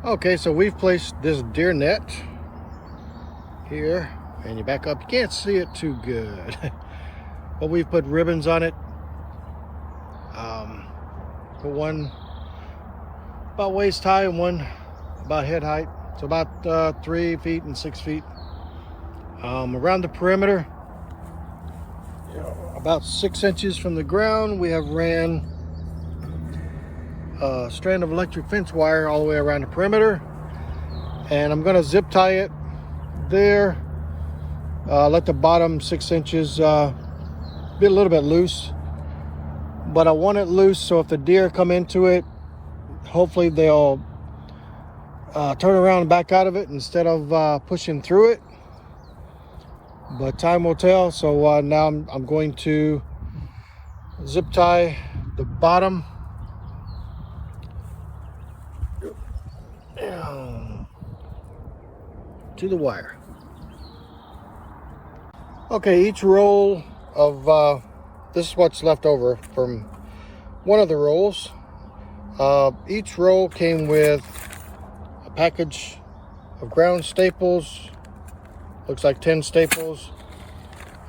Okay, so we've placed this deer net here, and you back up, you can't see it too good. But we've put ribbons on it. Put one about waist high and one about head height. So about 3 feet and 6 feet. Around the perimeter, about 6 inches from the ground, we have ran a strand of electric fence wire all the way around the perimeter. And I'm gonna zip tie it there. Let the bottom 6 inches be a little bit loose. But I want it loose so if the deer come into it, hopefully they'll turn around and back out of it instead of pushing through it. But time will tell. So now I'm going to zip tie the bottom to the wire. Okay, each roll of this is what's left over from one of the rolls. Each roll came with a package of ground staples, looks like 10 staples,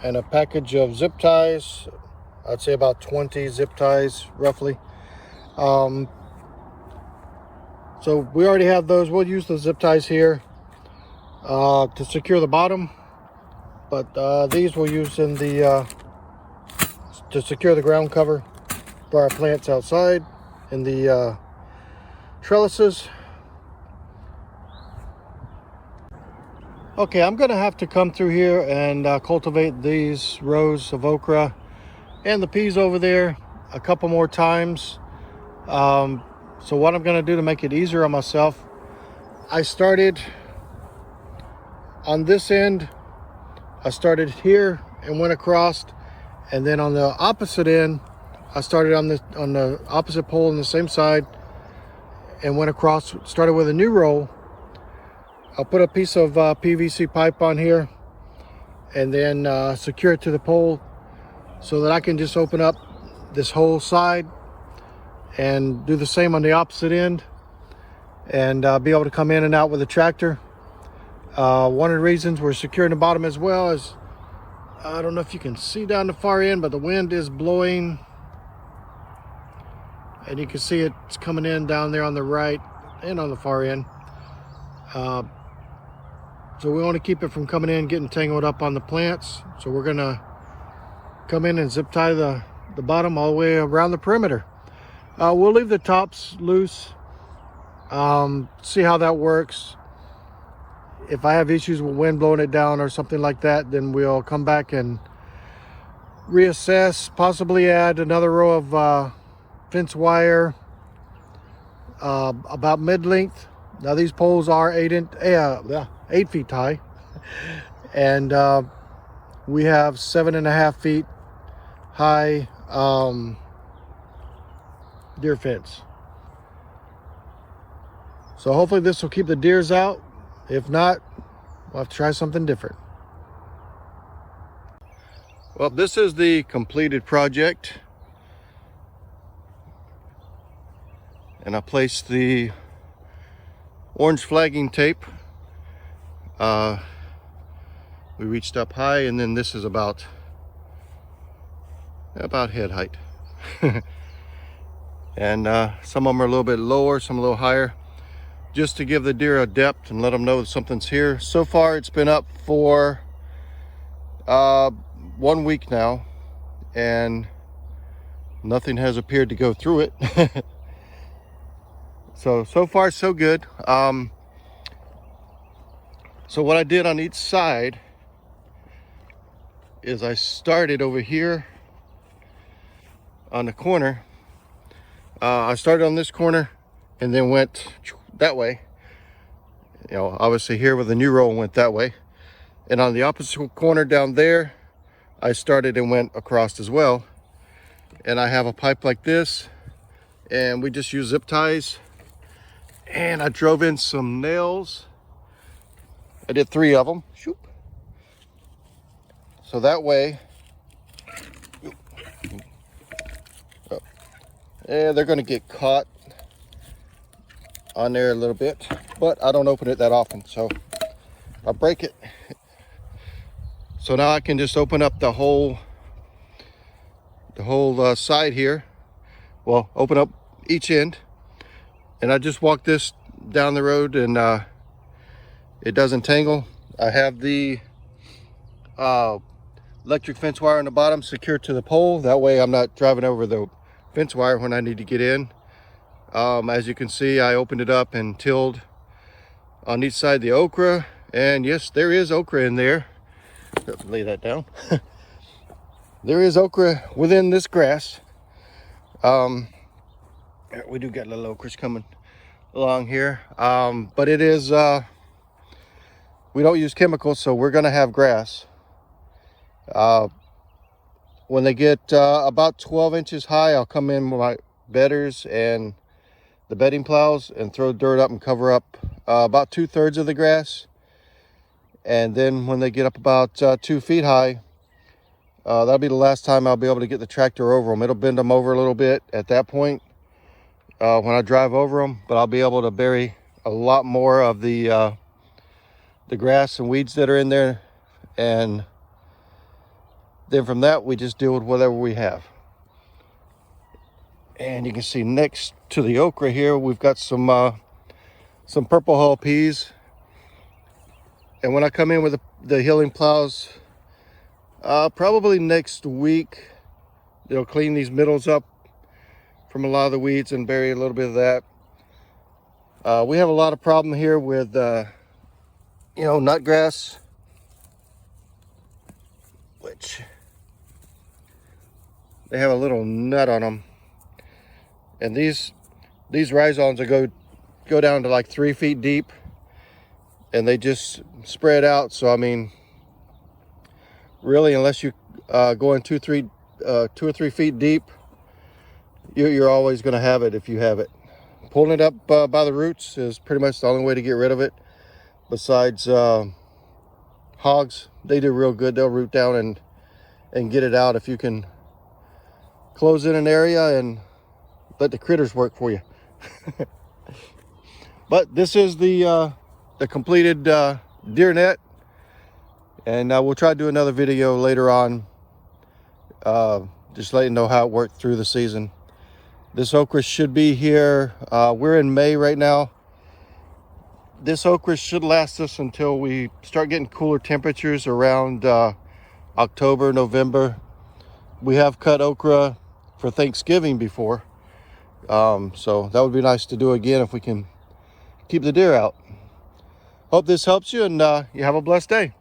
and a package of zip ties. I'd say about 20 zip ties roughly. So we already have those. We'll use the zip ties here to secure the bottom, but these we'll use in the to secure the ground cover for our plants outside in the trellises. Okay, I'm gonna have to come through here and cultivate these rows of okra and the peas over there a couple more times. So what I'm gonna do to make it easier on myself, I started on this end. I started here and went across, and then on the opposite end, I started on the opposite pole on the same side and went across, started with a new row. I'll put a piece of PVC pipe on here and then secure it to the pole so that I can just open up this whole side and do the same on the opposite end and be able to come in and out with a tractor. One of the reasons we're securing the bottom as well is, I don't know if you can see down the far end, but the wind is blowing and you can see it's coming in down there on the right and on the far end. So we want to keep it from coming in, getting tangled up on the plants. So we're gonna come in and zip tie the bottom all the way around the perimeter. We'll leave the tops loose, see how that works. If I have issues with wind blowing it down or something like that, then we'll come back and reassess, possibly add another row of fence wire about mid-length. Now these poles are 8 feet high, and we have 7.5 feet high deer fence. So hopefully this will keep the deers out. If not, we'll have to try something different. Well, this is the completed project. And I placed the orange flagging tape. We reached up high, and then this is about head height. And some of them are a little bit lower, some a little higher, just to give the deer a depth and let them know that something's here. So far it's been up for 1 week now, and nothing has appeared to go through it. So far so good. So what I did on each side is I started over here on the corner. I started on this corner and then went that way. You know, obviously here with the new row went that way. And on the opposite corner down there, I started and went across as well. And I have a pipe like this, and we just use zip ties. And I drove in some nails. I did 3 of them. Shoop. So that way, they're gonna get caught on there a little bit. but I don't open it that often, so I break it. So now I can just open up the whole side here. Well, open up each end, and I just walk this down the road, and it doesn't tangle. I have the electric fence wire on the bottom secured to the pole. That way I'm not driving over the fence wire when I need to get in. As you can see, I opened it up and tilled on each side the okra, and yes, there is okra in there. Let's lay that down. There is okra within this grass. We do got little okras coming along here, but it is we don't use chemicals, so we're gonna have grass. When they get about 12 inches high, I'll come in with my bedders and the bedding plows and throw dirt up and cover up about 2/3 of the grass. And then when they get up about 2 feet high, that'll be the last time I'll be able to get the tractor over them. It'll bend them over a little bit at that point when I drive over them, but I'll be able to bury a lot more of the grass and weeds that are in there. And then from that, we just deal with whatever we have. And you can see next to the okra here, we've got some purple hull peas. And when I come in with the healing plows, probably next week, they'll clean these middles up from a lot of the weeds and bury a little bit of that. We have a lot of problem here with, nut grass, which they have a little nut on them. And these rhizomes will go down to like 3 feet deep, and they just spread out. So I mean, really, unless you go in 2 or 3 feet deep, you're always going to have it if you have it. Pulling it up by the roots is pretty much the only way to get rid of it. Besides hogs, they do real good. They'll root down and get it out if you can close in an area and let the critters work for you. But this is the completed deer net, and we'll try to do another video later on, just letting you know how it worked through the season. This okra should be here. We're in May right now. This okra should last us until we start getting cooler temperatures around October, November. We have cut okra for Thanksgiving before, so that would be nice to do again if we can keep the deer out. Hope this helps you, and you have a blessed day.